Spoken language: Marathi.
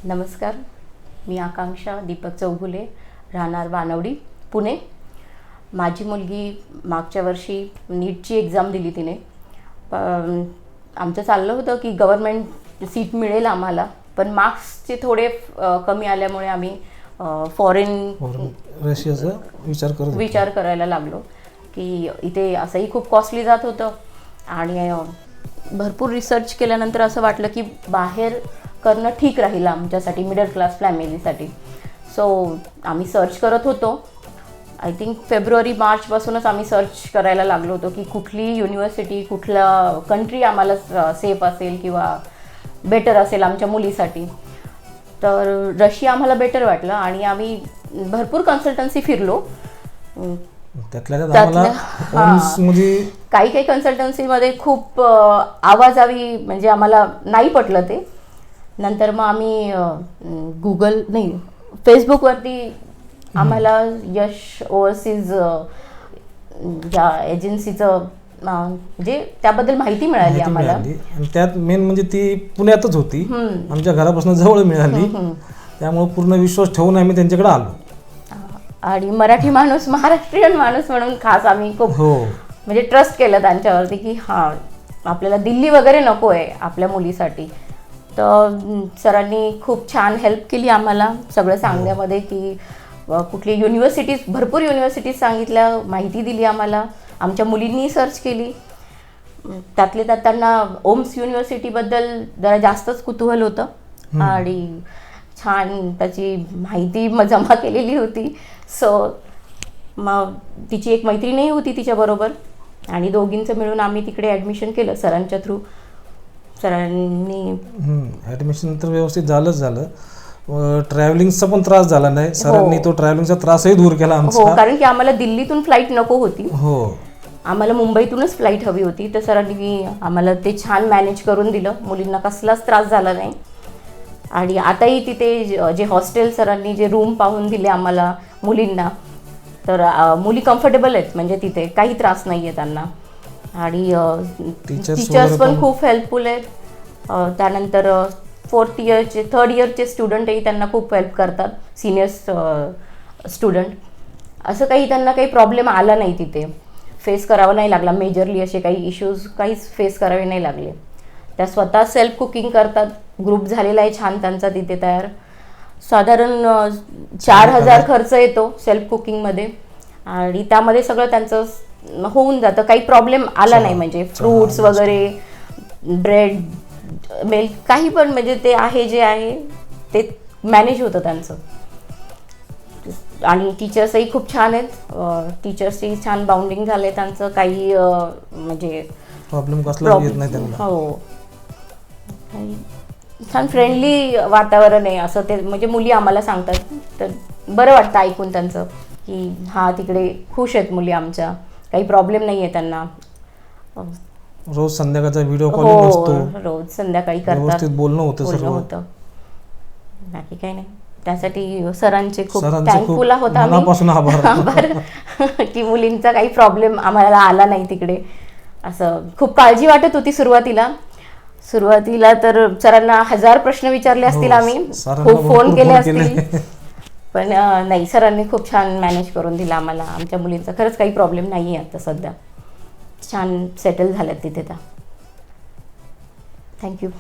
नमस्कार, मी आकांक्षा दीपक चौगुले, राहणार वानवडी, पुणे. माझी मुलगी मागच्या वर्षी नीटची एक्झाम दिली तिने. आमचं चाललं होतं की गव्हर्मेंट सीट मिळेल आम्हाला, पण मार्क्सचे थोडे कमी आल्यामुळे आम्ही फॉरेन रशियाचा विचार करायला लागलो की इथे असंही खूप कॉस्टली जात होतं आणि भरपूर रिसर्च केल्यानंतर असं वाटलं की बाहेर करणं ठीक राहील आमच्यासाठी, मिडल क्लास फॅमिलीसाठी. सो आम्ही सर्च करत होतो. आय थिंक फेब्रुवारी मार्चपासूनच आम्ही सर्च करायला लागलो होतो की कुठली युनिव्हर्सिटी, कुठला कंट्री आम्हाला सेफ असेल किंवा बेटर असेल आमच्या मुलीसाठी. तर रशिया आम्हाला बेटर वाटलं आणि आम्ही भरपूर कन्सल्टन्सी फिरलो. काही कन्सल्टन्सीमध्ये खूप आवाजावी, म्हणजे आम्हाला नाही पटलं ते. नंतर मग आम्ही फेसबुकवरती आम्हाला यश ओव्हरसीज या एजन्सीचं म्हणजे त्याबद्दल माहिती मिळाली आम्हाला. त्यात मेन म्हणजे ती पुण्यातच होती, आमच्या घरापासून जवळ मिळाली. त्यामुळे पूर्ण विश्वास ठेवून आम्ही त्यांच्याकडे आलो. आणि मराठी माणूस, महाराष्ट्रीयन माणूस म्हणून खास आम्ही खूप म्हणजे ट्रस्ट केलं त्यांच्यावरती की हां, आपल्याला दिल्ली वगैरे नको आहे आपल्या मुलीसाठी. तर सरांनी खूप छान हेल्प केली आम्हाला सगळं सांगण्यामध्ये की कुठली युनिव्हर्सिटीज, भरपूर युनिव्हर्सिटीज सांगितल्या, माहिती दिली आम्हाला. आमच्या मुलींनी सर्च केली. त्यातले त्यात त्यांना ओम्स युनिव्हर्सिटीबद्दल जरा जास्तच कुतूहल होतं आणि छान त्याची माहिती जमा केलेली होती. सो मग तिची एक मैत्रीणही होती तिच्याबरोबर आणि दोघींचं मिळून आम्ही तिकडे ॲडमिशन केलं सरांच्या थ्रू. सरांनी ॲडमिशन तर व्यवस्थित झालं. ट्रॅव्हलिंगचा पण त्रास झाला नाही. सरांनी तो ट्रॅव्हलिंगचा त्रासही दूर केला आमचा. हो, कारण की आम्हाला दिल्लीतून फ्लाईट नको होती. आम्हाला मुंबईतूनच फ्लाईट हवी होती. तर सरांनी आम्हाला ते छान मॅनेज करून दिलं. मुलींना कसलाच त्रास झाला नाही. आणि आताही तिथे जे हॉस्टेल सरांनी जे रूम पाहून दिले आम्हाला मुलींना, तर मुली कम्फर्टेबल आहेत, म्हणजे तिथे काही त्रास नाही आहे त्यांना. आणि टीचर्स पण खूप हेल्पफुल आहेत. त्यानंतर थर्ड इयरचे स्टुडंटही त्यांना खूप हेल्प करतात, सिनियर स्टुडंट. असं त्यांना काही प्रॉब्लेम आला नाही, तिथे फेस करावा नाही लागला. मेजरली असे काही इश्यूज काहीच फेस करावे नाही लागले. त्या स्वतः सेल्फ कुकिंग करतात. ग्रुप झालेला आहे छान त्यांचा तिथे तयार. साधारण 4,000 खर्च येतो सेल्फ कुकिंगमध्ये आणि त्यामध्ये सगळं त्यांचं होऊन जातं. काही प्रॉब्लेम आला नाही, म्हणजे फ्रूट्स वगैरे, ब्रेड, मिल्क, काही पण, म्हणजे ते आहे जे आहे ते मॅनेज होतं त्यांचं. आणि टीचर्सही खूप छान आहेत. टीचर्सही छान बाउंडिंग झाले त्यांचं. काही म्हणजे प्रॉब्लेम कसला येत नाही त्यांना. हो, छान फ्रेंडली वातावरण आहे असं ते, म्हणजे मुली आम्हाला सांगतात. तर बरं वाटतं ऐकून त्यांचं की हां, तिकडे खुश आहेत मुली आमच्या, काही प्रॉब्लेम नाही आहे त्यांना. रोज संध्याकाळचा व्हिडिओ कॉलिंग असतो. रोज संध्याकाळी करतात, व्यवस्थित बोलणं होतं. बाकी काही नाही. त्यासाठी सरांचे खूप थँकफुल आहोत आम्ही, आभार की मुलींचा काही प्रॉब्लेम आम्हाला आला नाही तिकडे. असं खूप काळजी वाटत होती सुरुवातीला तर सरांना 1000 प्रश्न विचारले असतील आम्ही, खूप फोन केले असतील, पण नाही, सरांनी खूप छान मॅनेज करून दिलं आम्हाला. आमच्या मुलींचा खरंच काही प्रॉब्लेम नाही आहे आता सध्या. छान सेटल झाल्यात तिथे. थँक्यू.